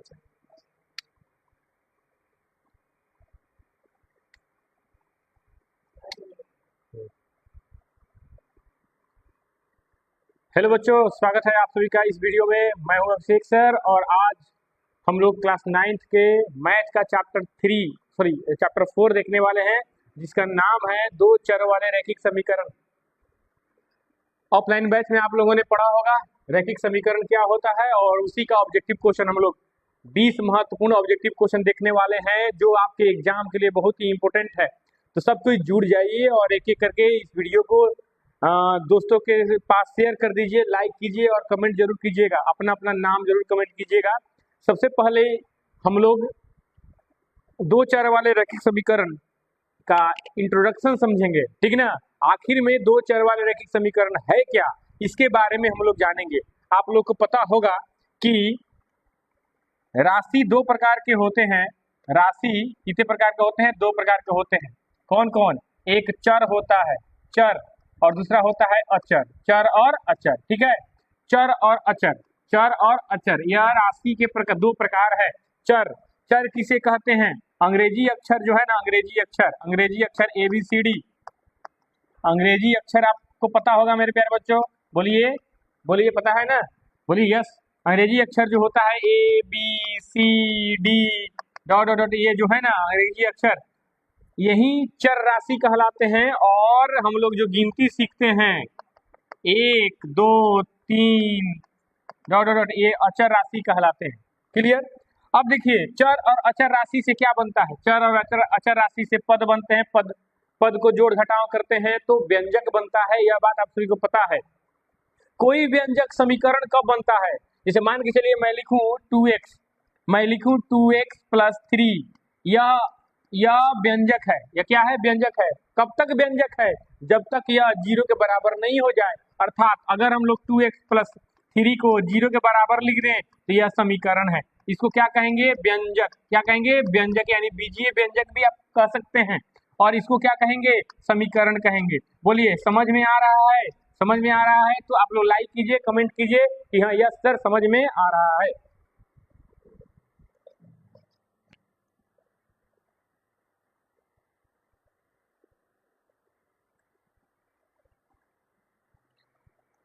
Hello बच्चों, स्वागत है आप सभी का इस वीडियो में। मैं हूं अभिषेक सर और आज हम लोग क्लास 9th के मैथ का चैप्टर 4 देखने वाले हैं, जिसका नाम है दो चर वाले रैखिक समीकरण। ऑफलाइन बैच में आप लोगों ने पढ़ा होगा रैखिक समीकरण क्या होता है, और उसी का ऑब्जेक्टिव क्वेश्चन हम लोग 20 महत्वपूर्ण ऑब्जेक्टिव क्वेश्चन देखने वाले हैं, जो आपके एग्जाम के लिए बहुत ही इंपॉर्टेंट है। तो सब कोई जुड़ जाइए और एक एक करके इस वीडियो को दोस्तों के पास शेयर कर दीजिए, लाइक कीजिए और कमेंट जरूर कीजिएगा, अपना अपना नाम जरूर कमेंट कीजिएगा। सबसे पहले हम लोग दो चर वाले रैखिक समीकरण का इंट्रोडक्शन समझेंगे, ठीक ना। आखिर में दो चर वाले रैखिक समीकरण है क्या, इसके बारे में हम लोग जानेंगे। आप लोग को पता होगा कि राशि दो प्रकार के होते हैं। राशि कितने प्रकार के होते हैं? दो प्रकार के होते हैं। कौन कौन? एक चर होता है, चर, और दूसरा होता है अचर। चर और अचर, ठीक है। चर और अचर, चर और अचर, यह राशि के दो प्रकार है। चर, चर किसे कहते हैं? अंग्रेजी अक्षर जो है ना, अंग्रेजी अक्षर ABCD, अंग्रेजी अक्षर आपको पता होगा मेरे प्यारे बच्चों। बोलिए बोलिए, पता है ना? बोलिए यस। अंग्रेजी अक्षर जो होता है ABCD डॉट डॉट, ये जो है ना अंग्रेजी अक्षर, यही चर राशि कहलाते हैं। और हम लोग जो गिनती सीखते हैं 1 2 3 डॉट डॉट, ये अचर राशि कहलाते हैं। क्लियर? अब देखिए, चर और अचर राशि से क्या बनता है? चर और अचर राशि से पद बनते हैं। पद को जोड़ घटाव करते हैं तो व्यंजक बनता है, यह बात आप सभी को पता है। कोई व्यंजक समीकरण कब बनता है? जैसे मान के चलिए मैं लिखूं 2x, मैं लिखूं 2x + 3, यह व्यंजक है। यह क्या है? व्यंजक है। कब तक व्यंजक है? जब तक यह 0 के बराबर नहीं हो जाए। अर्थात अगर हम लोग 2x + 3 को 0 के बराबर लिख दें तो यह समीकरण है। इसको क्या कहेंगे? व्यंजक। क्या कहेंगे? व्यंजक, यानी बीजीय व्यंजक भी आप कह सकते हैं। और इसको क्या कहेंगे? समीकरण कहेंगे। बोलिए, समझ में आ रहा है? समझ में आ रहा है तो आप लोग लाइक कीजिए, कमेंट कीजिए कि हाँ यस सर, समझ में आ रहा है।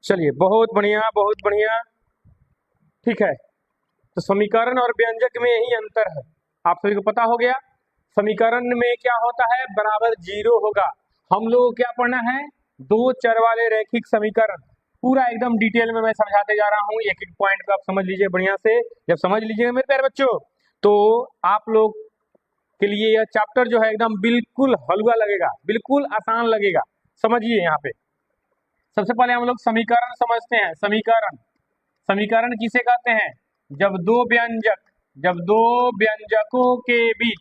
चलिए, बहुत बढ़िया बहुत बढ़िया, ठीक है। तो समीकरण और व्यंजक में यही अंतर है, आप सभी को पता हो गया। समीकरण में क्या होता है? बराबर 0 होगा। हम लोग को क्या पढ़ना है? दो चर वाले रैखिक समीकरण। पूरा एकदम डिटेल में मैं समझाते जा रहा हूँ, एक एक पॉइंट को आप समझ लीजिए बढ़िया से। जब समझ लीजिएगा मेरे प्यारे बच्चों, तो आप लोग के लिए यह चैप्टर जो है एकदम बिल्कुल हलवा लगेगा, बिल्कुल आसान लगेगा। समझिए, यहाँ पे सबसे पहले हम लोग समीकरण समझते हैं। समीकरण, समीकरण किसे कहते हैं? जब दो व्यंजकों के बीच,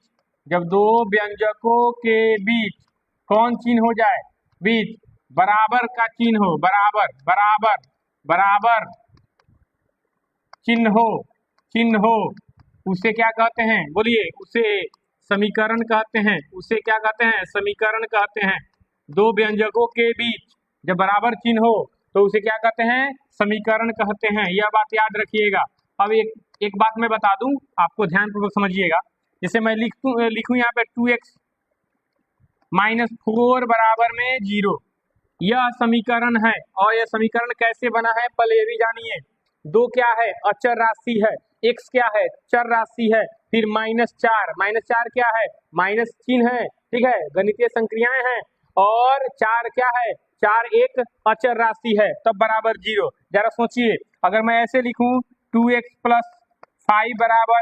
जब दो व्यंजकों के बीच कौन चिन्ह हो जाए? बीच बराबर का चिन्ह हो, बराबर बराबर बराबर चिन्ह हो, उसे क्या कहते हैं? बोलिए, उसे समीकरण कहते हैं। उसे क्या कहते हैं? समीकरण कहते हैं। दो व्यंजकों के बीच जब बराबर चिन्ह हो तो उसे क्या कहते हैं? समीकरण कहते हैं। यह बात याद रखिएगा। अब एक बात मैं बता दूं, आपको ध्यानपूर्वक समझिएगा। जैसे मैं लिखूं यहाँ पे 2x - 4 बराबर में 0, यह समीकरण है। और यह समीकरण कैसे बना है पहले ये भी जानिए। दो क्या है? अचर राशि है। x क्या है? चर राशि है। फिर -4 क्या है? माइनस चिन्ह है, ठीक है, गणितीय संक्रियाएं हैं। और 4 क्या है? 4 एक अचर राशि है, तब बराबर 0। जरा सोचिए, अगर मैं ऐसे लिखूं 2x + 5 बराबर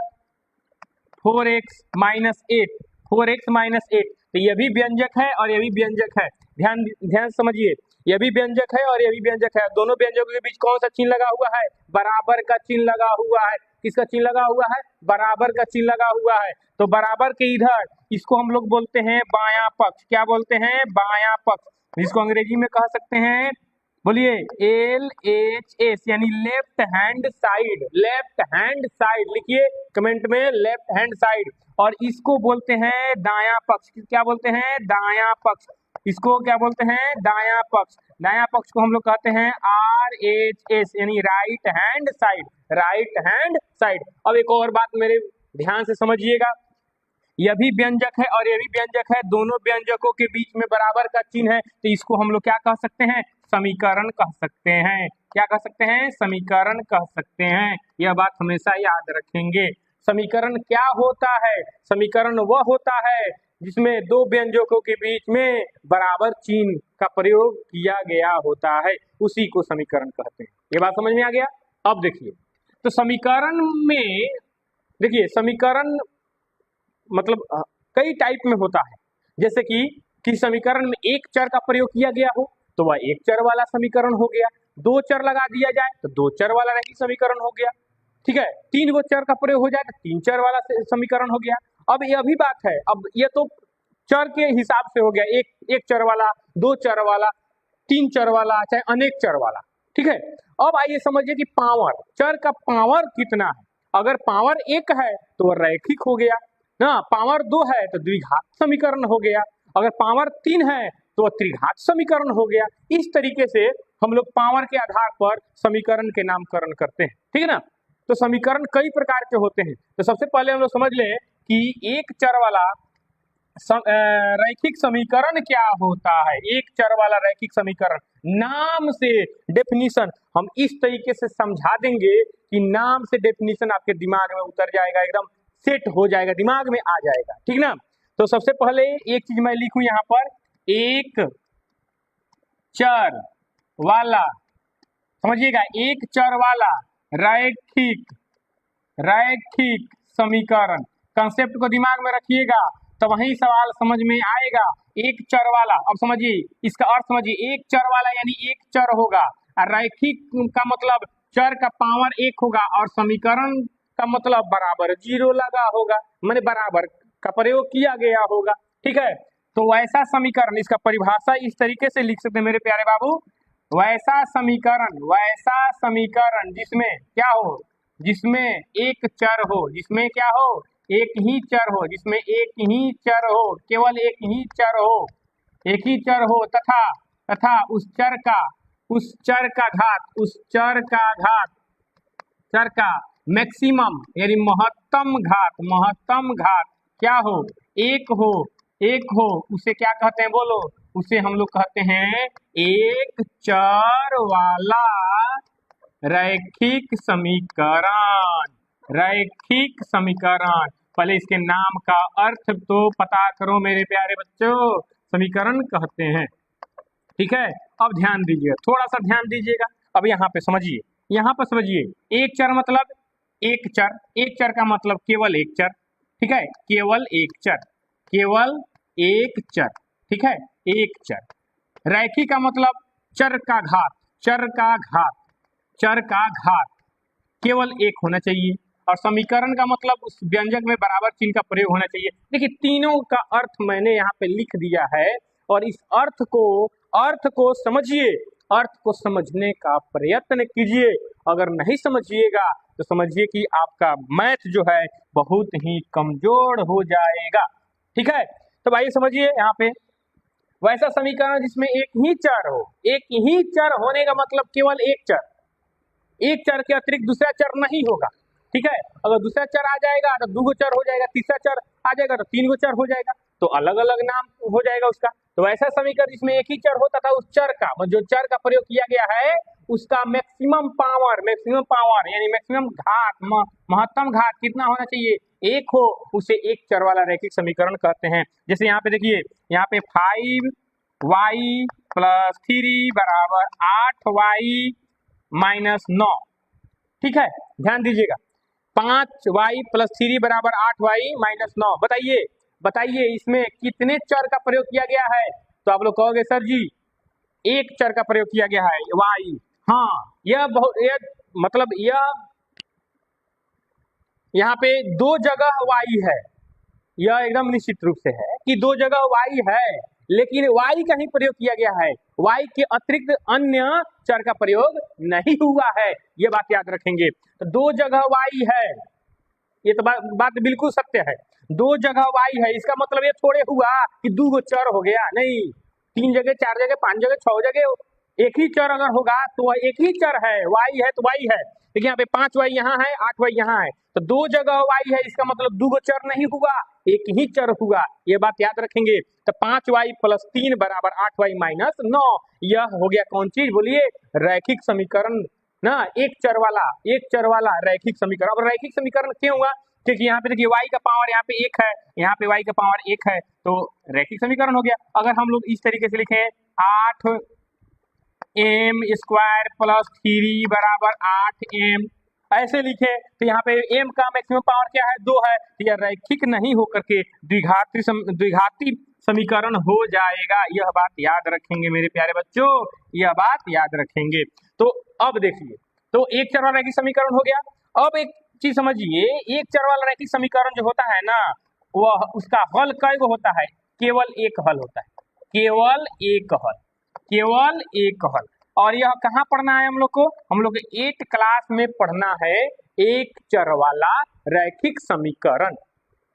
4x - 8, 4x - 8, तो यह भी व्यंजक है और यह भी व्यंजक है। ध्यान समझिए, यह भी व्यंजक है और यह भी व्यंजक है। दोनों व्यंजकों के बीच कौन सा चिन्ह लगा हुआ है? बराबर का चिन्ह लगा हुआ है। किसका चिन्ह लगा हुआ है? बराबर का चिन्ह लगा हुआ है। तो बराबर के इधर इसको हम लोग बोलते हैं बायां पक्ष। क्या बोलते हैं? बायां पक्ष, जिसको अंग्रेजी में कह सकते हैं, बोलिए LHS, यानी left hand side. Left hand side लिखिए कमेंट में, लेफ्ट हैंड साइड। और इसको बोलते हैं दायां पक्ष। क्या बोलते हैं? दायां पक्ष। इसको क्या बोलते हैं, दायां पक्ष। दायां पक्ष को हम लोग कहते हैं RHS यानी right hand side, right hand side. अब एक और बात मेरे ध्यान से समझिएगा, यह भी व्यंजक है और यह भी व्यंजक है, दोनों व्यंजकों के बीच में बराबर का चिन्ह है, तो इसको हम लोग क्या कह सकते हैं, समीकरण कह सकते हैं। क्या कह सकते हैं, समीकरण कह सकते हैं। यह बात हमेशा याद रखेंगे। समीकरण क्या होता है, समीकरण वह होता है जिसमें दो व्यंजकों के बीच में बराबर चिन्ह का प्रयोग किया गया होता है, उसी को समीकरण कहते हैं। ये बात समझ में आ गया। अब देखिए, तो समीकरण में देखिए, समीकरण मतलब कई टाइप में होता है। जैसे कि समीकरण में एक चर का प्रयोग किया गया हो तो वह एक चर वाला समीकरण हो गया, दो चर लगा दिया जाए तो दो चर वाला रैखिक समीकरण हो गया, ठीक है। तीन गो चर का प्रयोग हो जाए तो तीन चर वाला समीकरण हो गया। अब यह भी बात है, अब ये तो चर के हिसाब से हो गया, एक चर वाला, दो चर वाला, तीन चर वाला, चाहे अनेक चर वाला, ठीक है। अब आइए समझिए कि पावर, चर का पावर कितना है। अगर पावर एक है तो वह रैखिक हो गया ना, पावर दो है तो द्विघात समीकरण हो गया, अगर पावर तीन है तो वह त्रिघात समीकरण हो गया। इस तरीके से हम लोग पावर के आधार पर समीकरण के नामकरण करते हैं, ठीक है ना। तो समीकरण कई प्रकार के होते हैं। तो सबसे पहले हम लोग समझ लें कि एक चर वाला रैखिक समीकरण क्या होता है। एक चर वाला रैखिक समीकरण, नाम से डेफिनीशन हम इस तरीके से समझा देंगे कि नाम से डेफिनीशन आपके दिमाग में उतर जाएगा, एकदम सेट हो जाएगा, दिमाग में आ जाएगा, ठीक ना। तो सबसे पहले एक चीज मैं लिखूं यहाँ पर, एक चर वाला, समझिएगा, एक चर वाला रैखिक रैखिक समीकरण, कंसेप्ट को दिमाग में रखिएगा तो वही सवाल समझ में आएगा। एक चर वाला, अब समझिए इसका अर्थ समझिए, एक चर वाला यानी एक चर होगा, और रैखिक का मतलब चर का पावर एक होगा, और समीकरण का मतलब बराबर जीरो लगा होगा, मैंने बराबर का प्रयोग किया गया होगा, ठीक है। तो वैसा समीकरण, इसका परिभाषा इस तरीके से लिख सकते हैं मेरे प्यारे बाबू, वैसा समीकरण जिसमें क्या हो, जिसमें एक चर हो, जिसमें क्या हो, एक ही चर हो, जिसमें एक ही चर हो, केवल एक ही चर हो, एक ही चर हो, तथा उस चर का मैक्सिमम यानी महत्तम घात क्या हो, एक हो, उसे क्या कहते हैं बोलो, उसे हम लोग कहते हैं एक चर वाला रैखिक समीकरण। रैखिक समीकरण, पहले इसके नाम का अर्थ तो पता करो मेरे प्यारे बच्चों, समीकरण कहते हैं, ठीक है। अब ध्यान दीजिए, थोड़ा सा ध्यान दीजिएगा। अब यहाँ पे समझिए, यहाँ पर समझिए, एक चर मतलब एक चर, एक चर का मतलब केवल एक चर, ठीक है, केवल एक चर, ठीक है, एक चर। रैखिक का मतलब चर का घात केवल एक होना चाहिए, और समीकरण का मतलब उस व्यंजक में बराबर चिन्ह का प्रयोग होना चाहिए। देखिए, तीनों का अर्थ मैंने यहाँ पे लिख दिया है, और इस अर्थ को समझिए, अर्थ को समझने का प्रयत्न कीजिए। अगर नहीं समझिएगा तो समझिए कि आपका मैथ जो है बहुत ही कमजोर हो जाएगा, ठीक है। तो भाई समझिए, यहाँ पे वैसा समीकरण जिसमें एक ही चर हो, एक ही चर होने का मतलब केवल एक चर, एक चर के अतिरिक्त दूसरा चर नहीं होगा, ठीक है। अगर दूसरा चर आ जाएगा तो दो गो चर हो जाएगा, तीसरा चर आ जाएगा तो तीन गो चर हो जाएगा, तो अलग अलग नाम हो जाएगा उसका। तो ऐसा समीकरण जिसमें एक ही चर होता था, उस चर का जो चर का प्रयोग किया गया है उसका मैक्सिमम पावर यानी मैक्सिमम घात, महत्तम घात कितना होना चाहिए, एक हो, उसे एक चर वाला रैखिक समीकरण कहते हैं। जैसे यहाँ पे देखिए, यहाँ पे 5y + 3 = 8y - 9, ठीक है, ध्यान दीजिएगा, 5y + 3 = 8y - 9। बताइए इसमें कितने चर का प्रयोग किया गया है। तो आप लोग कहोगे सर जी एक चर का प्रयोग किया गया है, y। हाँ, यह मतलब यहाँ पे दो जगह y है, यह एकदम निश्चित रूप से है कि दो जगह y है, लेकिन y का ही प्रयोग किया गया है, y के अतिरिक्त अन्य चर का प्रयोग नहीं हुआ है, ये बात याद रखेंगे। तो दो जगह y है, ये तो बात बिल्कुल सत्य है, दो जगह y है, इसका मतलब ये थोड़े हुआ कि दो गो चर हो गया, नहीं, 3 जगह, 4 जगह, 5 जगह, 6 जगह एक ही चर अगर होगा तो वह एक ही चर है, y है तो y है। देखिए यहाँ पे 5y यहाँ है, 8y यहाँ है, तो 2 जगह y है, इसका मतलब 2 चर नहीं हुआ, एक ही चर हुआ, ये बात याद रखेंगे। तो 5y + 3 बराबर 8y - 9, यह हो गया कौन चीज बोलिए, रैखिक समीकरण ना, एक चर वाला रैखिक समीकरण। अब रैखिक समीकरण क्यों हुआ, क्योंकि यहाँ पे देखिए y का पावर यहाँ पे 1 है, यहाँ पे y का पावर 1 है, तो रैखिक समीकरण हो गया। अगर हम लोग इस तरीके से लिखें 8m² + 3 बराबर 8m, ऐसे लिखे तो यहाँ पे m का मैक्सिमम पावर क्या है, 2 है, तो यह रैखिक नहीं होकर के द्विघाती समीकरण हो जाएगा। यह बात याद रखेंगे मेरे प्यारे बच्चों, यह बात याद रखेंगे। तो अब देखिए, तो एक चर वाला रैखिक समीकरण हो गया। अब एक चीज समझिए, एक चर वाला रैखिक समीकरण जो होता है ना, वह उसका हल कई गो होता है, केवल एक हल होता है, केवल एक हल। और यह कहाँ पढ़ना है हम लोग को, हम लोग 8 क्लास में पढ़ना है एक चर वाला रैखिक समीकरण।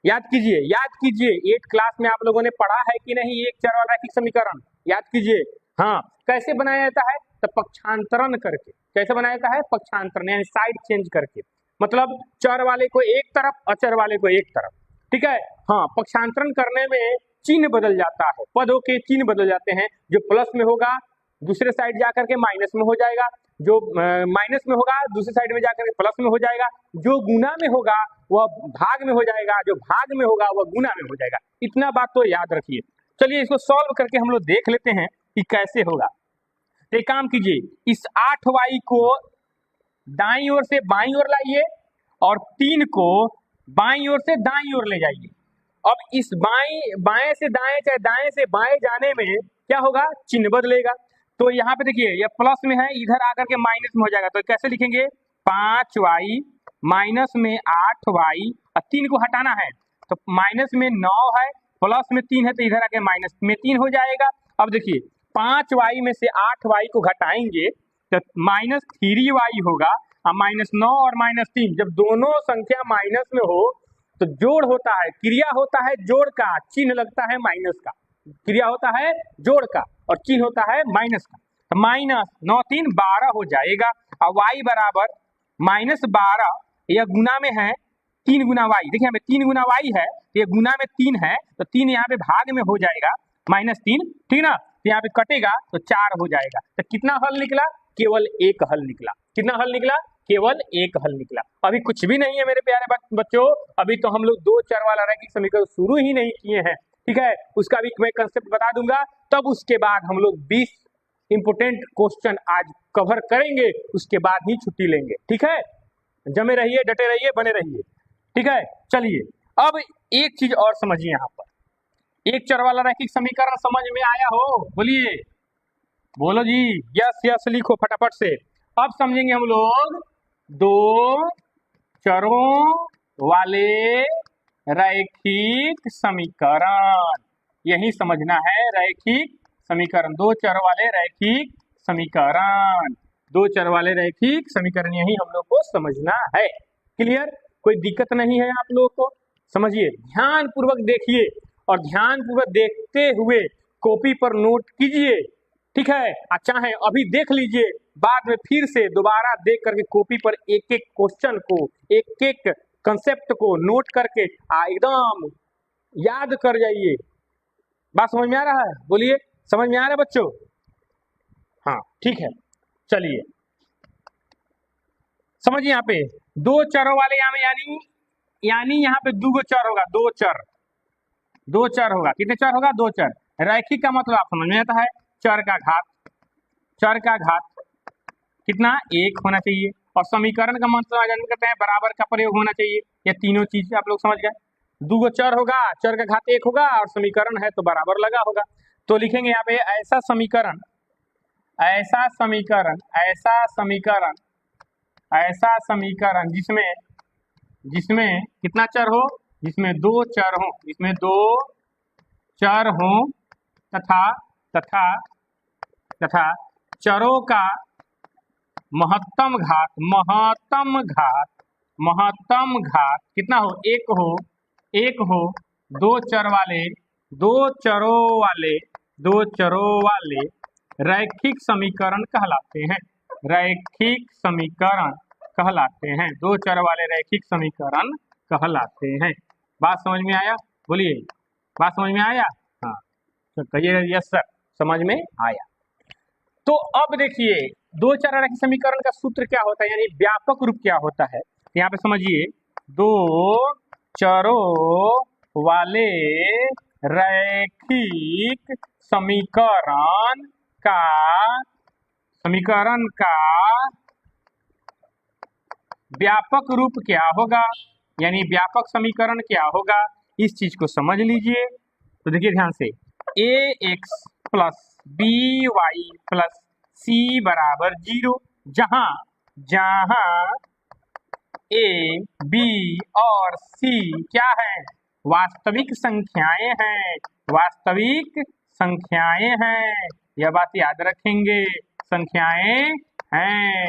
याद कीजिए 8 क्लास में आप लोगों ने पढ़ा है कि नहीं एक चर वाला रैखिक समीकरण, याद कीजिए। हाँ, कैसे बनाया जाता है, तो पक्षांतरण करके। कैसे बनाया जाता है, पक्षांतरण यानी साइड चेंज करके, मतलब चर वाले को एक तरफ, अचर वाले को एक तरफ, ठीक है। हाँ, पक्षांतरण करने में चिन्ह बदल जाता है, पदों के चिन्ह बदल जाते हैं, जो प्लस में होगा दूसरे साइड जाकर के माइनस में हो जाएगा, जो माइनस में होगा दूसरे साइड में जाकर के प्लस में हो जाएगा, जो गुना में होगा वह भाग में हो जाएगा, जो भाग में होगा वह गुना में हो जाएगा। इतना बात तो याद रखिए। चलिए इसको सॉल्व करके हम लोग देख लेते हैं कि कैसे होगा। तो एक काम कीजिए, इस 8y को दाईं ओर से बाईं ओर लाइए और 3 को बाईं ओर से दाईं ओर ले जाइए। अब इस बाएं से दाएं चाहे दाएं से बाएं जाने में क्या होगा, चिन्ह बदलेगा। तो यहाँ पे देखिए यह प्लस में है, इधर आकर के माइनस में हो जाएगा, तो कैसे लिखेंगे, 5y माइनस में 8y, और 3 को हटाना है तो माइनस में 9 है, प्लस में 3 है, तो इधर आके माइनस में 3 हो जाएगा। अब देखिए 5y में से 8y को घटाएंगे तो -3y होगा, और -9 और -3, जब दोनों संख्या माइनस में हो तो जोड़ होता है, क्रिया होता है जोड़ का, चिन्ह लगता है माइनस का, क्रिया होता है जोड़ का और चिन्ह होता है माइनस का। तो -9 3 12 हो जाएगा, और y बराबर -12, यह गुना में है 3 गुना y, देखिए हमें 3 गुना y है, तो ये गुना में 3 है, तो 3 यहाँ पे भाग में हो जाएगा -3, ठीक ना, तो यहाँ पे कटेगा तो 4 हो जाएगा। तो कितना हल निकला, केवल एक हल निकला। कितना हल निकला, केवल एक हल निकला। अभी कुछ भी नहीं है मेरे प्यारे बच्चों, अभी तो हम लोग 2 चर वाला रैखिक समीकरण शुरू ही नहीं किए हैं, ठीक है। उसका भी मैं कंसेप्ट बता दूंगा, तब उसके बाद हम लोग 20 इंपोर्टेंट क्वेश्चन आज कवर करेंगे, उसके बाद ही छुट्टी लेंगे, ठीक है। जमे रहिए, डटे रहिए, बने रहिए, ठीक है। चलिए अब एक चीज और समझिए, यहाँ पर एक चर वाला रैखिक समीकरण समझ में आया हो, बोलिए, बोलो जी, यस लिखो फटाफट से। अब समझेंगे हम लोग 2 चरों वाले रैखिक समीकरण, यही समझना है, रैखिक समीकरण, 2 चर वाले रैखिक समीकरण, 2 चर वाले रैखिक समीकरण, यही हम लोग को समझना है। क्लियर, कोई दिक्कत नहीं है आप लोगों को, समझिए, ध्यान पूर्वक देखिए और ध्यान पूर्वक देखते हुए कॉपी पर नोट कीजिए, ठीक है। चाहे अभी देख लीजिए, बाद में फिर से दोबारा देख करके कॉपी पर एक एक क्वेश्चन को, एक एक कंसेप्ट को नोट करके एकदम याद कर जाइए। बात समझ में आ रहा है, बोलिए, समझ में आ रहा है बच्चों, हाँ ठीक है। चलिए समझिए, यहाँ पे 2 चरों वाले यानी यहाँ पे 2 चर होगा, 2 चर होगा, कितने चर होगा, 2 चर। रैखिक का मतलब आप समझ में आता है, चर का घात कितना, 1 होना चाहिए, और समीकरण का मतलब आप जानते करते हैं बराबर का प्रयोग होना चाहिए। ये तीनों चीज आप लोग समझ गए, 2 चर होगा, चर का घात 1 होगा, और समीकरण है तो बराबर लगा होगा। तो लिखेंगे यहाँ पे ऐसा समीकरण जिसमें कितना चर हो, जिसमें 2 चर हो तथा चरों का महत्तम घात कितना हो, 1 हो, 2 चरों वाले दो चरों वाले रैखिक समीकरण कहलाते हैं। रैखिक समीकरण कहलाते हैं, दो चर वाले रैखिक समीकरण कहलाते हैं। बात समझ में आया? बोलिए, बात समझ में आया? हाँ तो कहिए यस सर, समझ में आया। तो अब देखिए दो चर रैखिक समीकरण का सूत्र क्या होता है, यानी व्यापक रूप क्या होता है। यहाँ पे समझिए, दो चरों वाले रैखिक समीकरण का व्यापक रूप क्या होगा, यानी व्यापक समीकरण क्या होगा, इस चीज को समझ लीजिए। तो देखिए ध्यान से, A X plus B Y plus C बराबर 0, जहां जहां ए बी और सी क्या है, वास्तविक संख्याएं हैं, वास्तविक संख्याएं हैं, यह बात याद रखेंगे, संख्याएं हैं।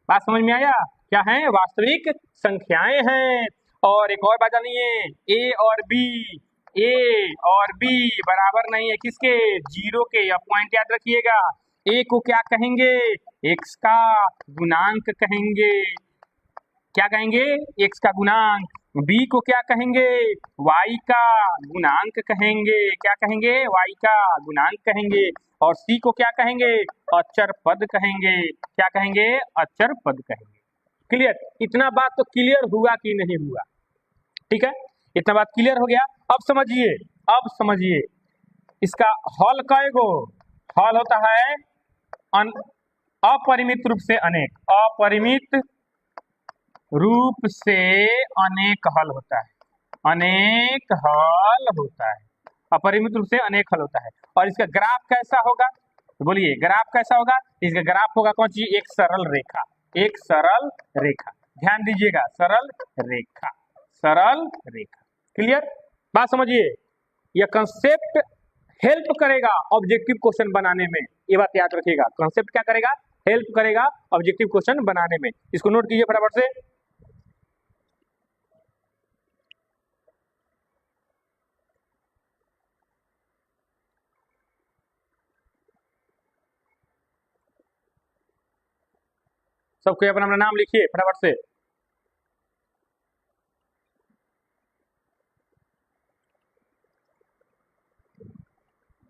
बात समझ में आया? क्या है? वास्तविक संख्याएं हैं। और एक और बात जानिए, ए और बी बराबर नहीं है किसके, 0 के। यह पॉइंट याद रखिएगा। ए को क्या कहेंगे, एक्स का गुणांक कहेंगे। क्या कहेंगे? एक्स का गुणांक। बी को क्या कहेंगे, वाई का गुणांक कहेंगे। क्या कहेंगे? वाई का गुणांक कहेंगे। और सी को क्या कहेंगे, अचर पद कहेंगे। क्या कहेंगे? अचर पद कहेंगे। क्लियर? इतना बात तो क्लियर हुआ कि नहीं हुआ? ठीक है, इतना बात क्लियर हो गया। अब समझिए इसका हल कएगो, हल होता है अपरिमित रूप से अनेक, अपरिमित रूप से अनेक हल होता है, अनेक हल होता है, अपरिमित रूप से अनेक हल होता है। और इसका ग्राफ कैसा होगा, तो बोलिए ग्राफ कैसा होगा? इसका ग्राफ होगा कौन सी, एक सरल रेखा, एक सरल रेखा। ध्यान दीजिएगा, सरल रेखा, सरल रेखा। क्लियर? बात समझिए, यह कंसेप्ट हेल्प करेगा ऑब्जेक्टिव क्वेश्चन बनाने में, ये बात याद रखिएगा। कंसेप्ट क्या करेगा, हेल्प करेगा ऑब्जेक्टिव क्वेश्चन बनाने में। इसको नोट कीजिए फटाफट से। सबको अपना अपना नाम लिखिए फटाफट से।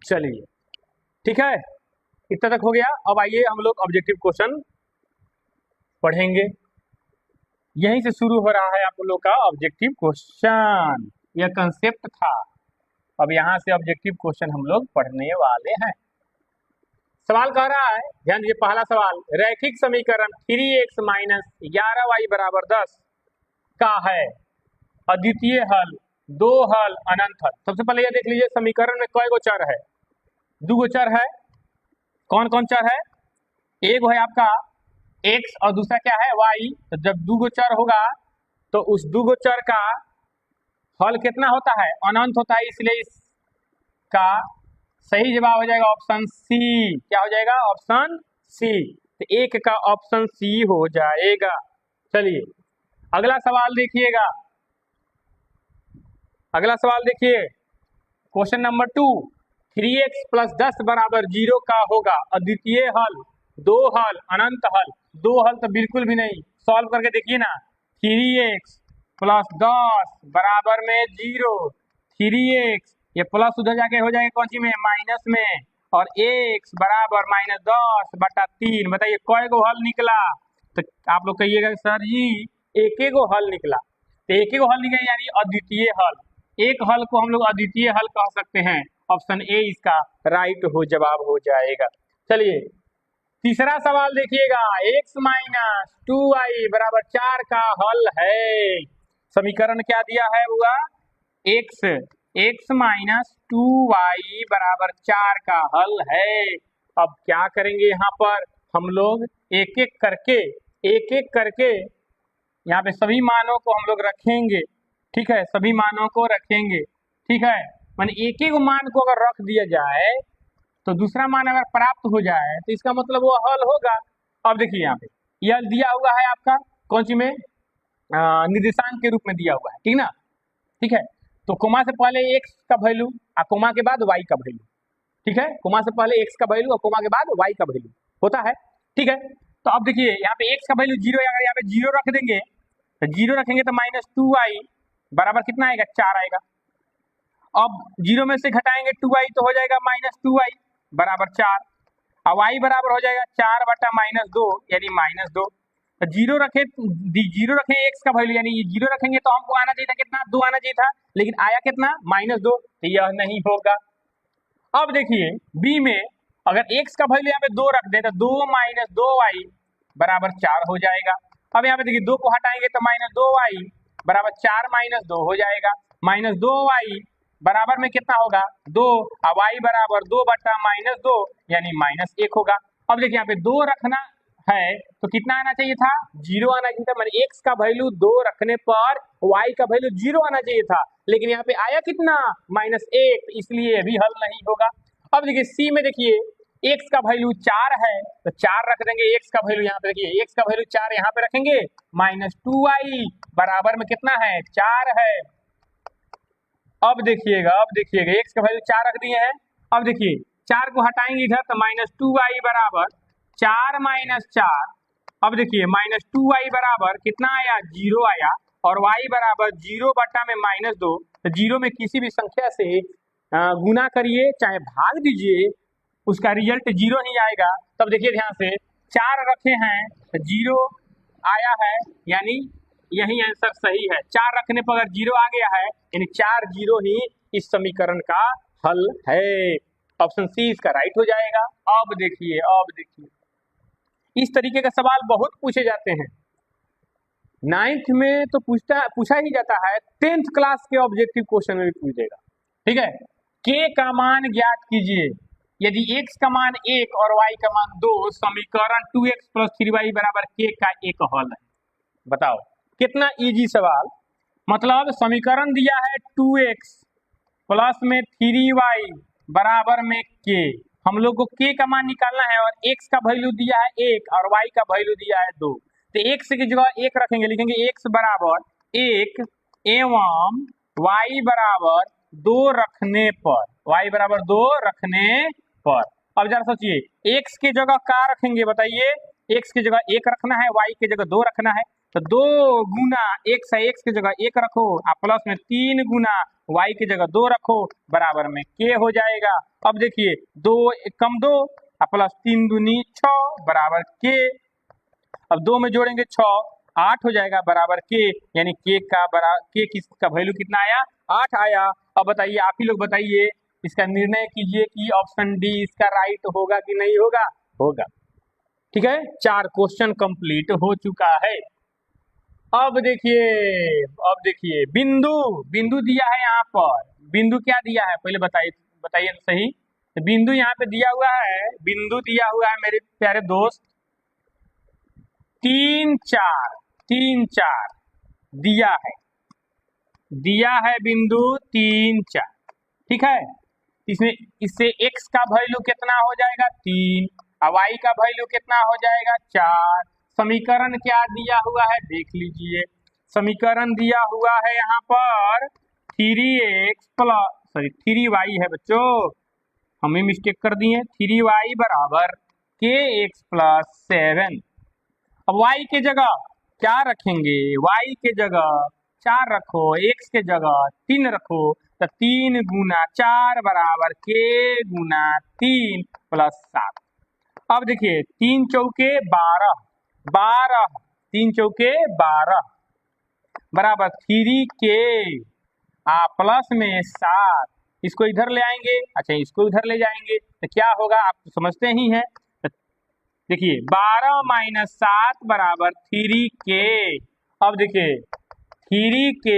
चलिए ठीक है, इतना तक हो गया। अब आइए हम लोग ऑब्जेक्टिव क्वेश्चन पढ़ेंगे। यहीं से शुरू हो रहा है आप लोग का ऑब्जेक्टिव क्वेश्चन, यह कंसेप्ट था। अब यहाँ से ऑब्जेक्टिव क्वेश्चन हम लोग पढ़ने वाले हैं। सवाल कह रहा है, ध्यान दीजिए, पहला सवाल, रैखिक समीकरण 3x माइनस 11y बराबर 10 का है अद्वितीय हल, दो हल, अनंत हल। सबसे पहले यह देख लीजिए समीकरण में कई गो चर है, दो गो चर है। कौन कौन चर है? एक है आपका x और दूसरा क्या है, y। तो जब दो गो चर होगा तो उस दो गो चर का हल कितना होता है, अनंत होता है, इसलिए इसका सही जवाब हो जाएगा ऑप्शन सी। क्या हो जाएगा? Option C. तो एक का ऑप्शन सी हो जाएगा। चलिए अगला सवाल देखिएगा, अगला सवाल देखिए, क्वेश्चन नंबर 2, 3x प्लस 10 बराबर 0 का होगा अद्वितीय हल, दो हल, अनंत हल। दो हल तो बिल्कुल भी नहीं, सॉल्व करके देखिए ना। 3x प्लस 10 बराबर में 0, 3x ये प्लस उधर जाके हो जाएगा कौन सी में, माइनस में, और x बराबर -10/3। बताइए कई गो हल निकला? तो आप लोग कहिएगा सर जी एक गो हल निकला। तो एक गो हल निकला यानी अद्वितीय हल, एक हल को हम लोग अद्वितीय हल कह सकते हैं। ऑप्शन ए इसका राइट हो जवाब हो जाएगा। चलिए तीसरा सवाल देखिएगा, x माइनस 2y बराबर 4 का हल है। समीकरण क्या दिया है हुआ, x माइनस 2y बराबर 4 का हल है। अब क्या करेंगे, यहाँ पर हम लोग एक एक करके यहाँ पे सभी मानों को हम लोग रखेंगे। ठीक है, सभी मानों को रखेंगे। ठीक है, माने एक एक मान को अगर रख दिया जाए तो दूसरा मान अगर प्राप्त हो जाए तो इसका मतलब वो हल होगा। अब देखिए यहाँ पे यह दिया हुआ है आपका कौन सी में, निर्देशांक के रूप में दिया हुआ है, ठीक ना। ठीक है, तो कोमा से पहले x का वैल्यू और कोमा के बाद y का वैल्यू। ठीक है, कोमा से पहले x का वैल्यू और कोमा के बाद y का वैल्यू होता है। ठीक है, तो अब देखिए यहाँ पे x का वैल्यू 0 है, अगर यहाँ पे 0 रख देंगे तो 0 रखेंगे तो -2y बराबर कितना आएगा, 4 आएगा। अब 0 में से घटाएंगे 2y तो हो जाएगा -2y बराबर 4, अब y बराबर हो जाएगा 4 बटा -2 यानी -2। तो 0 रखे, 0 रखे x का वैल्यू यानी 0 रखेंगे तो हमको आना चाहिए था कितना, 2 आना चाहिए था, लेकिन आया कितना, -2, तो यह नहीं होगा। अब देखिए b में अगर x का वैल्यू यहाँ पे 2 रख दे तो 2 - 2y बराबर 4 हो जाएगा। अब यहाँ पे देखिए 2 को हटाएंगे तो -2y बराबर 4 - 2 हो जाएगा, -2y बराबर में कितना होगा, 2, अब y बराबर 2 बटा -2 यानी -1 होगा। अब देखिए यहाँ पे 2 रखना है तो कितना आना चाहिए था, 0 आना चाहिए था, मतलब x का वैल्यू 2 रखने पर y का वैल्यू 0 आना चाहिए था, लेकिन यहाँ पे आया कितना, -1, इसलिए भी हल नहीं होगा। अब देखिए c में देखिए x का वैल्यू 4 है तो 4 रख देंगे, x का वैल्यू यहाँ पे देखिए x का वैल्यू 4 यहाँ पे रखेंगे, -2y बराबर में कितना है, 4 है। अब देखिएगा x का वैल्यू 4 रख दिए हैं, अब देखिए 4 को हटाएंगे इधर तो -2y बराबर 4 - 4, अब देखिए -2y बराबर कितना आया, 0 आया, और y बराबर 0 बटा में -2, तो 0 में किसी भी संख्या से गुना करिए चाहे भाग दीजिए उसका रिजल्ट 0 ही आएगा। तब देखिए ध्यान से 4 रखे हैं तो 0 आया है यानी यही आंसर सही है, 4 रखने पर अगर 0 आ गया है यानी 4 0 ही इस समीकरण का हल है, ऑप्शन सी इसका राइट हो जाएगा। अब देखिए इस तरीके का सवाल बहुत पूछे जाते हैं, 9th में तो पूछा ही जाता है, 10th क्लास के ऑब्जेक्टिव क्वेश्चन में भी पूछेगा। ठीक है, k का मान ज्ञात कीजिए, यदि x का मान 1 और y का मान 2, समीकरण 2x + 3y बराबर k का एक हल है। बताओ कितना इजी सवाल, मतलब समीकरण दिया है 2x प्लस में 3y बराबर में k, हम लोग को k का मान निकालना है और x का वैल्यू दिया है 1 और y का वैल्यू दिया है 2, तो x की जगह 1 रखेंगे, लिखेंगे x बराबर 1 एवं y बराबर 2 रखने पर, y बराबर 2 रखने पर। अब जरा सोचिए x की जगह क्या रखेंगे, बताइए, x की जगह 1 रखना है, y की जगह 2 रखना है, तो 2 गुना x है, x की जगह 1 रखो, प्लस में 3 गुना y की जगह 2 रखो, बराबर में k हो जाएगा। अब देखिए 2 कम 2 प्लस 3 दूनी 6 बराबर k, अब 2 में जोड़ेंगे 6 8 हो जाएगा बराबर k, यानी k का वैल्यू कितना आया, 8 आया। अब बताइए, आप ही लोग बताइए, इसका निर्णय कीजिए कि ऑप्शन डी इसका राइट होगा कि नहीं होगा, होगा। ठीक है, 4 क्वेश्चन कंप्लीट हो चुका है। अब देखिए बिंदु दिया है, यहाँ पर बिंदु क्या दिया है पहले बताइए तो सही, तो बिंदु यहाँ पे दिया हुआ है मेरे प्यारे दोस्त 3 4 दिया है बिंदु 3 4, ठीक है, इससे x का वैल्यू कितना हो जाएगा, 3, और y का वैल्यू कितना हो जाएगा, 4। समीकरण क्या दिया हुआ है देख लीजिए, समीकरण दिया हुआ है यहाँ पर 3y है बच्चों, हमें मिस्टेक कर दिए, 3y बराबर kx + 7। अब y के जगह क्या रखेंगे, y के जगह 4 रखो, x के जगह 3 रखो, तो 3 गुना 4 बराबर k गुना 3 + 7। अब देखिए 3 चौके 12 3 चौके 12 बराबर 3k प्लस में 7, इसको इधर ले आएंगे, अच्छा इसको इधर ले जाएंगे तो क्या होगा, आप तो समझते ही हैं। देखिए 12 - 7 बराबर 3k, अब देखिए 3k,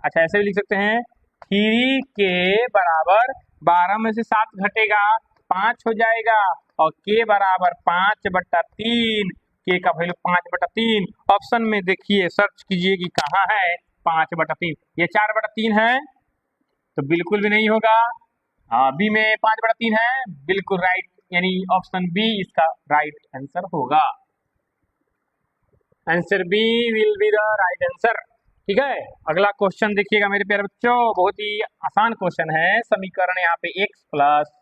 अच्छा ऐसे भी लिख सकते हैं, 3k बराबर 12 में से 7 घटेगा 5 हो जाएगा, और k बराबर 5/3, k का वैल्यू 5/3। ऑप्शन में देखिए सर्च कीजिए कि कहाँ है 5/3, ये 4/3 है तो बिल्कुल भी नहीं होगा, बी में 5/3 है, बिल्कुल राइट, यानी ऑप्शन बी इसका राइट आंसर होगा, answer B will be the right answer. ठीक है। अगला क्वेश्चन देखिएगा मेरे प्यारे बच्चों, बहुत ही आसान क्वेश्चन है। समीकरण यहाँ पे x प्लस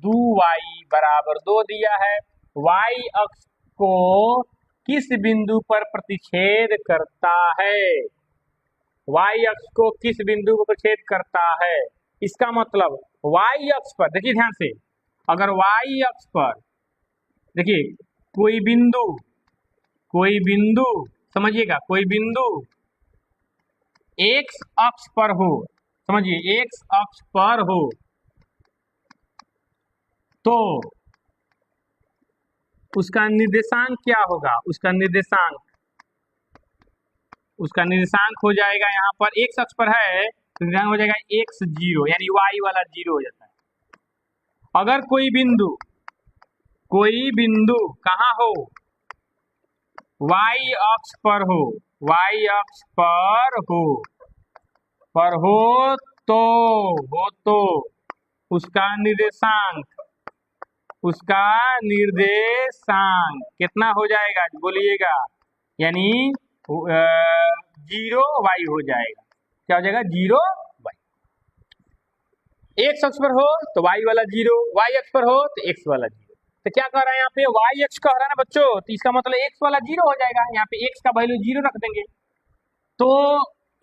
2y बराबर 2 दिया है। y अक्ष को किस बिंदु पर प्रतिच्छेद करता है? y अक्ष को किस बिंदु पर प्रतिच्छेद करता है? इसका मतलब y अक्ष पर, देखिए ध्यान से, अगर y अक्ष पर देखिए कोई बिंदु समझिएगा, कोई बिंदु x अक्ष पर हो, समझिए x अक्ष पर हो, तो उसका निर्देशांक क्या होगा? उसका निर्देशांक हो जाएगा, यहाँ पर x अक्ष पर है तो निर्देशांक हो जाएगा x0, यानी y वाला 0 हो जाता है। अगर कोई बिंदु कहाँ हो? y अक्ष पर हो, y अक्ष पर हो तो उसका निर्देशांक कितना हो जाएगा बोलिएगा? यानी 0y हो जाएगा। क्या हो जाएगा? 0y। x अक्ष पर हो तो y वाला 0, y अक्ष पर हो तो x वाला 0। तो क्या कह रहा है यहाँ पे? y अक्ष कह रहा है ना बच्चों, तो इसका मतलब x वाला 0 हो जाएगा। यहाँ पे x का वैल्यू 0 रख देंगे तो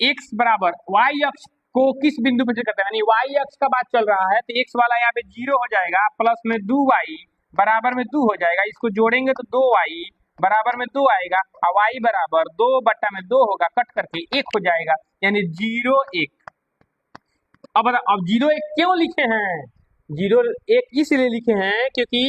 x बराबर y अक्ष को किस बिंदु पर करते हैं, यानी y अक्ष का बात चल रहा है, तो x वाला यहाँ पे 0 हो जाएगा, प्लस में 2y बराबर में 2 हो जाएगा। इसको जोड़ेंगे तो 2y बराबर में 2 आएगा, और y बराबर 2/2 होगा, कट करके 1 हो जाएगा, यानी 0 1। अब 0 1 क्यों लिखे हैं? 0 1 इसलिए लिखे हैं क्योंकि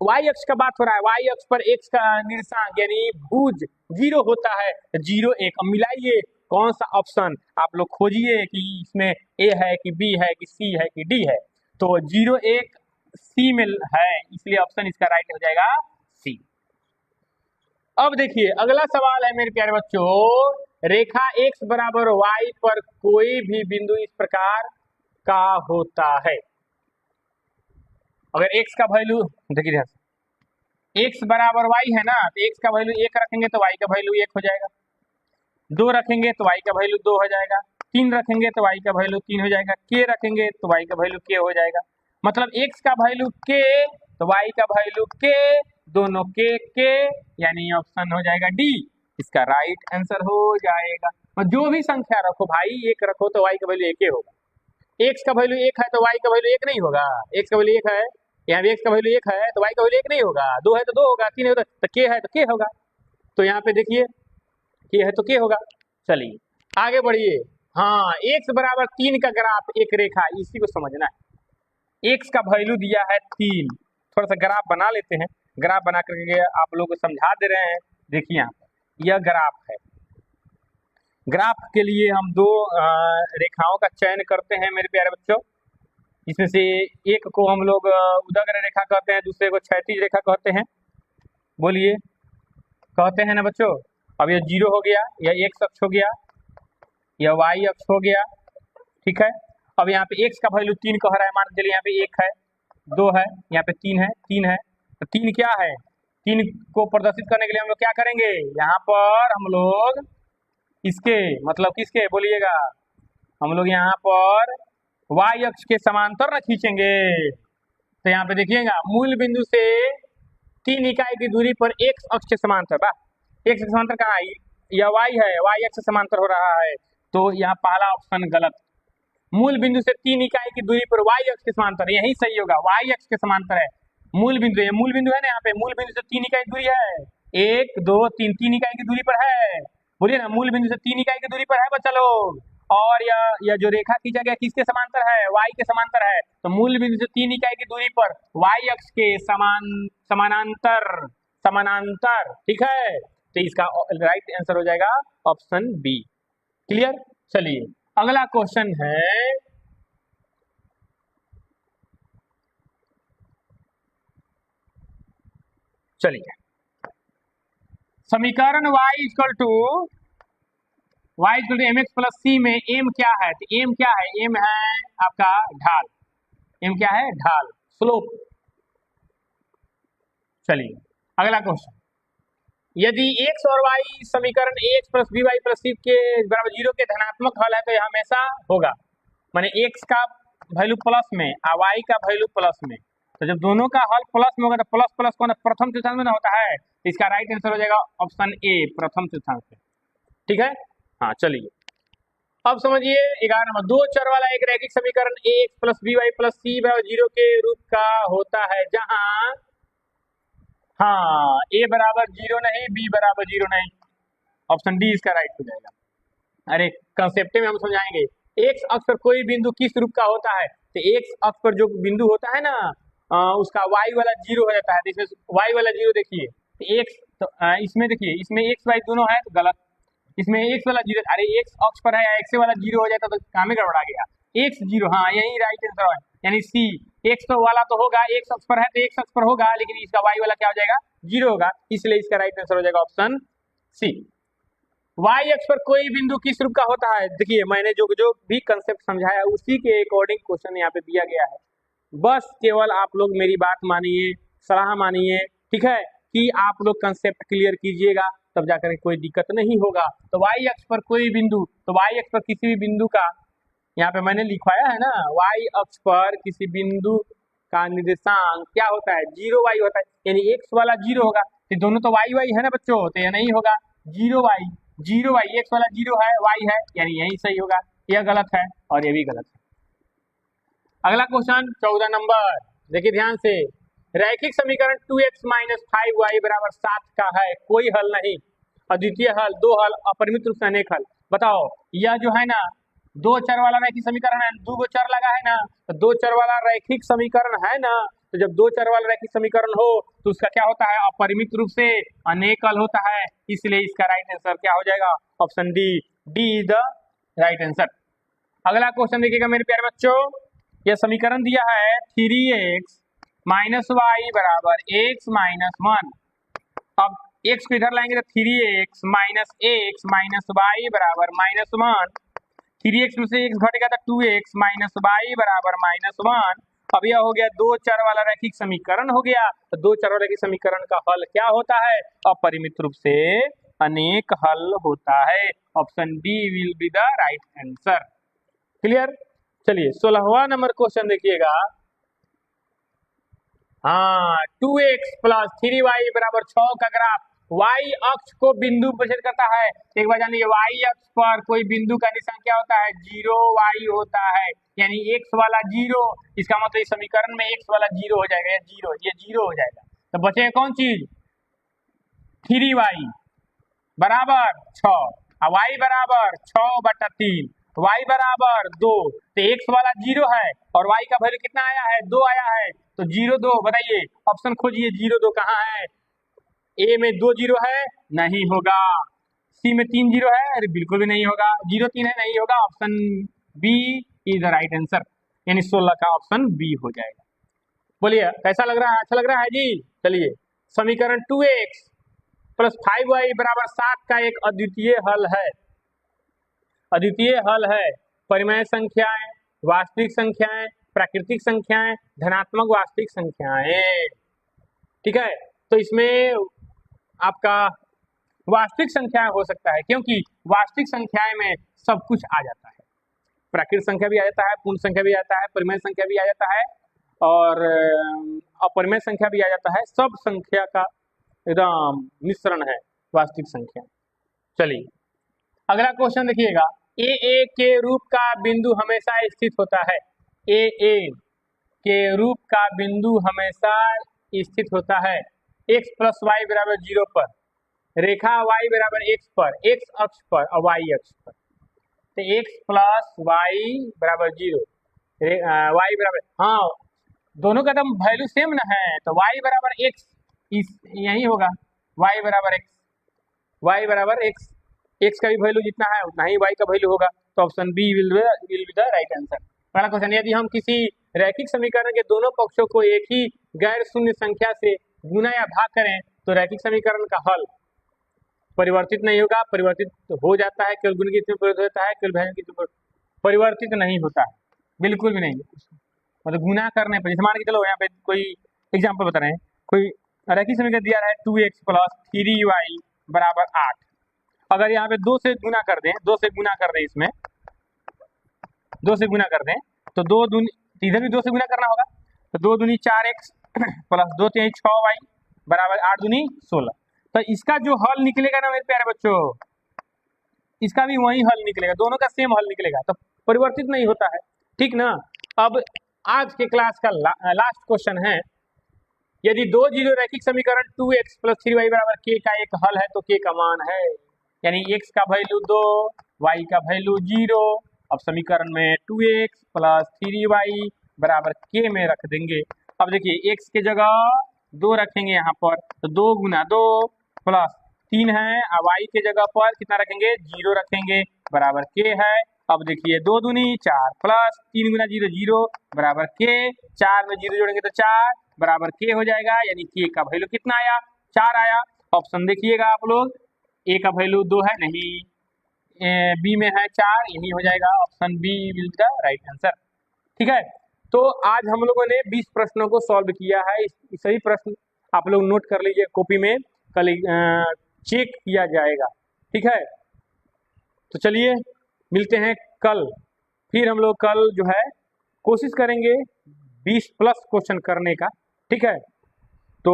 y अक्ष का बात हो रहा है, y अक्ष पर x का निर्देशांक यानी भुज 0 होता है, 0 1। अब मिलाइए कौन सा ऑप्शन, आप लोग खोजिए कि इसमें A है कि B है कि C है कि D है। तो 0 1 C में है, इसलिए ऑप्शन इसका राइट हो जाएगा C। अब देखिए अगला सवाल है मेरे प्यारे बच्चों, रेखा x बराबर y पर कोई भी बिंदु इस प्रकार का होता है। अगर x का वैल्यू देखिए ध्यान से, x बराबर y है ना, तो x का वैल्यू 1 रखेंगे तो y का वैल्यू 1 हो जाएगा, 2 रखेंगे तो y का वैल्यू 2 हो जाएगा, 3 रखेंगे तो y का वैल्यू 3 हो जाएगा, k रखेंगे तो y का वैल्यू k हो जाएगा। मतलब x का वैल्यू k तो y का वैल्यू k, दोनों k, यानी ऑप्शन हो जाएगा D, इसका राइट आंसर हो जाएगा। और जो भी संख्या रखो भाई, 1 रखो तो y का वैल्यू 1 होगा, x का वैल्यू 1 है तो y का वैल्यू 1 नहीं होगा, x का वैल्यू 1 है, यहाँ भी x का वैल्यू 1 है तो y का वैल्यू 1 नहीं होगा, 2 है तो 2 होगा, 3 है तो k है तो k होगा। तो यहाँ पे देखिए k है तो k होगा। चलिए आगे बढ़िए। हाँ, x बराबर 3 का ग्राफ एक रेखा, इसी को समझना है। x का वैल्यू दिया है 3, थोड़ा सा ग्राफ बना लेते हैं, ग्राफ बना करके आप लोगों को समझा दे रहे हैं। देखिए यहाँ पर यह ग्राफ है, ग्राफ के लिए हम 2 रेखाओं का चयन करते हैं मेरे प्यारे बच्चों। इसमें से एक को हम लोग उदग्र रेखा कहते हैं, दूसरे को क्षैतिज रेखा कहते हैं। बोलिए, कहते हैं ना बच्चों। अब यह 0 हो गया, यह x अक्ष हो गया, यह y अक्ष हो गया, ठीक है। अब यहाँ पे x का वैल्यू 3 कह रहा है, मान चलिए यहाँ पे 1 है, 2 है, यहाँ पे 3 है, तो 3 क्या है? 3 को प्रदर्शित करने के लिए हम लोग क्या करेंगे? यहाँ पर हम लोग इसके मतलब किसके बोलिएगा, हम लोग यहाँ पर y अक्ष के समांतर न खींचेंगे। तो यहाँ पे देखिएगा, मूल बिंदु से 3 इकाई की दूरी पर x अक्ष के समांतर, x के समांतर कहाँ है? यह y है, y अक्ष से समांतर हो रहा है, तो यहाँ पहला ऑप्शन गलत। मूल बिंदु से 3 इकाई की दूरी पर y अक्ष के समांतर, यही सही होगा, y अक्ष के समांतर है मूल बिंदु। ये मूल बिंदु है ना, यहाँ पे मूल बिंदु से 3 इकाई की दूरी है, 1 2 3, 3 इकाई की दूरी पर है। बोलिए ना, मूल बिंदु से 3 इकाई की दूरी पर है बच्चा लोग। और यह जो रेखा खींचा गया किसके समांतर है? y के समांतर है। तो मूल बिंदु से 3 इकाई की दूरी पर y अक्ष के समानांतर, ठीक है। तो इसका राइट आंसर हो जाएगा ऑप्शन बी। क्लियर? चलिए अगला क्वेश्चन है, चलिए समीकरण y equal to mx plus c में m क्या है? तो m क्या है? m है आपका ढाल, m क्या है? ढाल, स्लोप। चलिए अगला क्वेश्चन, यदि x और y समीकरण ax plus by plus c के बराबर 0 के धनात्मक हल है तो यह हमेशा होगा, माने x का वैल्यू प्लस में और y का वैल्यू प्लस में, तो जब दोनों का हल प्लस में होगा तो प्लस प्लस कौन प्रथम चतुर्थांश में ना होता है, तो इसका राइट आंसर हो जाएगा ऑप्शन ए प्रथम चतुर्थांश में। ठीक है, हाँ चलिए अब समझिए 11 नंबर, दो चर वाला एक रैखिक समीकरण ax plus by plus c बराबर 0 के रूप का होता है, जहां हाँ a बराबर 0 नहीं, b बराबर 0 नहीं, ऑप्शन डी इसका राइट हो जाएगा। अरे कंसेप्ट में हम समझाएंगे, एक्स अक्ष पर कोई बिंदु किस रूप का होता है, तो एक्स अक्ष पर जो बिंदु होता है ना उसका वाई वाला 0 हो जाता है, तो इसमें वाई वाला 0 देखिए, तो एक्स तो इसमें देखिए इसमें एक्स वाई दोनों है तो गलत, इसमें एक्स वाला 0, अरे एक्स अक्ष पर है या एक्स वाला 0 हो जाता तो काम ही गड़बड़ा गया, एक्स 0, हाँ यही राइट आंसर है, यानी सी एक्स तो वाला तो होगा, एक्स अक्ष पर है तो एक्स अक्ष पर होगा, लेकिन इसका वाई वाला क्या हो जाएगा 0 होगा, इसलिए इसका राइट आंसर हो जाएगा ऑप्शन सी। वाई अक्ष पर कोई बिंदु किस रूप का होता है, देखिए मैंने जो जो भी कंसेप्ट समझाया उसी के अकॉर्डिंग क्वेश्चन यहाँ पे दिया गया है, बस केवल आप लोग मेरी बात मानिए, सलाह मानिए, ठीक है, कि आप लोग कंसेप्ट क्लियर कीजिएगा तब जाकर कोई दिक्कत नहीं होगा। तो वाई अक्ष पर कोई बिंदु, तो वाई अक्ष पर किसी भी बिंदु का, यहाँ पे मैंने लिखवाया है ना, वाई अक्ष पर किसी बिंदु का निर्देशांक क्या होता है 0 वाई होता है, यानी एक्स वाला 0 होगा, तो दोनों तो वाई वाई है ना बच्चों, तो यह नहीं होगा 0 वाई, 0 वाई, एक्स वाला 0 है वाई है, यानी यही सही होगा, यह गलत है और यह भी गलत है। अगला क्वेश्चन 14 नंबर, देखिए ध्यान से, रैखिक समीकरण 2x माइनस 5y बराबर 7 का है, कोई हल नहीं, अद्वितीय हल, दो हल, अपरिमित रूप से अनेक हल। बताओ यह जो है ना दो चर वाला रैखिक समीकरण है, दो चर लगा है ना, तो दो चर वाला रैखिक समीकरण है ना, तो जब दो चर वाला रैखिक समीकरण हो तो उसका क्या होता है अपरिमित रूप से अनेक हल होता है, इसलिए इसका राइट आंसर क्या हो जाएगा option D, D is the right answer. अगला क्वेश्चन देखिएगा मेरे प्यारे बच्चों, यह समीकरण दिया है 3x माइनस वाई बराबर x माइनस 1, अब x को इधर लाएंगे तो 3x माइनस वाई बराबर -1, 3x में से x घटेगा तो 2x माइनस वाई बराबर -1, अब यह हो गया दो चर वाला रैखिक समीकरण हो गया, तो दो चर वाला रैखिक समीकरण का हल क्या होता है अपरिमित रूप से अनेक हल होता है, option D will be the right answer. Clear, चलिए 16वां नंबर क्वेश्चन देखिएगा, हाँ 2x प्लस 3y बराबर 6 का ग्राफ y अक्ष को बिंदु पर छेद करता है, एक बार जानिए y अक्ष पर कोई बिंदु का निशान क्या होता है 0 y होता है, यानी x वाला 0, इसका मतलब इस समीकरण में x वाला 0 हो जाएगा, ये 0 हो जाएगा, तो बचेगा कौन चीज 3y बराबर 6 और y बराबर 6/3, y बराबर 2, तो x वाला 0 है और y का वैल्यू कितना आया है 2 आया है, तो 0 2 बताइए ऑप्शन खोजिए 0 2 कहाँ है, ए में 2 0 है नहीं होगा, सी में 3 0 है अरे बिल्कुल भी नहीं होगा, 0 3 है नहीं होगा, option B is the right answer, यानी 16 का ऑप्शन बी हो जाएगा। बोलिए कैसा लग रहा है, अच्छा लग रहा है जी। चलिए समीकरण 2x प्लस 5y बराबर 7 का एक अद्वितीय हल है, अद्वितीय हल है, परिमेय संख्याएं, वास्तविक संख्याएं, प्राकृतिक संख्याएं, धनात्मक वास्तविक संख्याएं, ठीक है, तो इसमें आपका वास्तविक संख्याएं हो सकता है, क्योंकि वास्तविक संख्याएं में सब कुछ आ जाता है, प्राकृतिक संख्या भी आ जाता है, पूर्ण संख्या भी आ जाता है, परिमेय संख्या भी आ जाता है और अपरिमेय संख्या भी आ जाता है, सब संख्या का एकदम मिश्रण है वास्तविक संख्या। चलिए अगला क्वेश्चन देखिएगा, ए के रूप का बिंदु हमेशा स्थित होता है, ए के रूप का बिंदु हमेशा स्थित होता है x प्लस वाई बराबर 0 पर, रेखा y बराबर x पर, x अक्ष पर और y अक्ष पर, तो x प्लस वाई बराबर 0, y बराबर, हाँ दोनों का एकदम वैल्यू सेम ना है, तो y बराबर x यही होगा, y बराबर x, y बराबर x, x का भी वैल्यू जितना है उतना ही y का वैल्यू होगा, तो option B will be the right answer. पहला क्वेश्चन, यदि हम किसी रैखिक समीकरण के दोनों पक्षों को एक ही गैर शून्य संख्या से गुना या भाग करें तो रैखिक समीकरण का हल परिवर्तित नहीं होगा, परिवर्तित हो जाता है, केवल गुण की स्थिति में परिवर्तित होता है, केवल भाजन की स्थिति में परिवर्तित नहीं होता है, बिल्कुल भी नहीं, मतलब गुना करने पर, जैसे मान के चलो यहाँ पे कोई एग्जाम्पल बता रहे हैं, कोई रैखिक समीकरण दिया है 2x प्लस 3y बराबर 8। अगर यहाँ पे 2 से गुना कर दें, 2 से गुना कर दें, इसमें 2 से गुना कर दें तो 2 दूनी, इधर भी 2 से गुना करना होगा, तो 2 दूनी 4x प्लस 2 3 6y बराबर 8 दूनी 16। तो इसका जो हल निकलेगा ना मेरे प्यारे बच्चों, इसका भी वही हल निकलेगा, दोनों का सेम हल निकलेगा, तो परिवर्तित नहीं होता है, ठीक ना। अब आज के क्लास का लास्ट क्वेश्चन है, यदि दो जीरो रैखिक समीकरण 2x प्लस 3y बराबर k का एक हल है तो k का मान है, यानी x का वैल्यू 2, y का वैल्यू 0। अब समीकरण में 2x प्लस 3y बराबर k में रख देंगे। अब देखिए x के जगह 2 रखेंगे यहाँ पर, तो 2 गुना 2 प्लस 3 है, अब y के जगह पर कितना रखेंगे, 0 रखेंगे, बराबर k है। अब देखिए 2 दूनी 4 प्लस 3 गुना 0 0 बराबर k, 4 में 0 जोड़ेंगे तो 4 बराबर k हो जाएगा, यानी k का वैल्यू कितना आया, 4 आया। ऑप्शन देखिएगा आप लोग, a का वैल्यू 2 है नहीं, बी में है 4, यही हो जाएगा, option B will the right answer. ठीक है, तो आज हम लोगों ने 20 प्रश्नों को सॉल्व किया है। इस सही प्रश्न आप लोग नोट कर लीजिए कॉपी में, कल चेक किया जाएगा। ठीक है, तो चलिए मिलते हैं कल, फिर हम लोग कल जो है कोशिश करेंगे 20 प्लस क्वेश्चन करने का। ठीक है, तो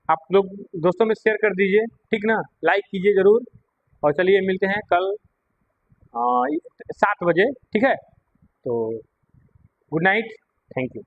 आप लोग दोस्तों में शेयर कर दीजिए, ठीक ना, लाइक कीजिए जरूर, और चलिए मिलते हैं कल 7 बजे। ठीक है, तो गुड नाइट, थैंक यू।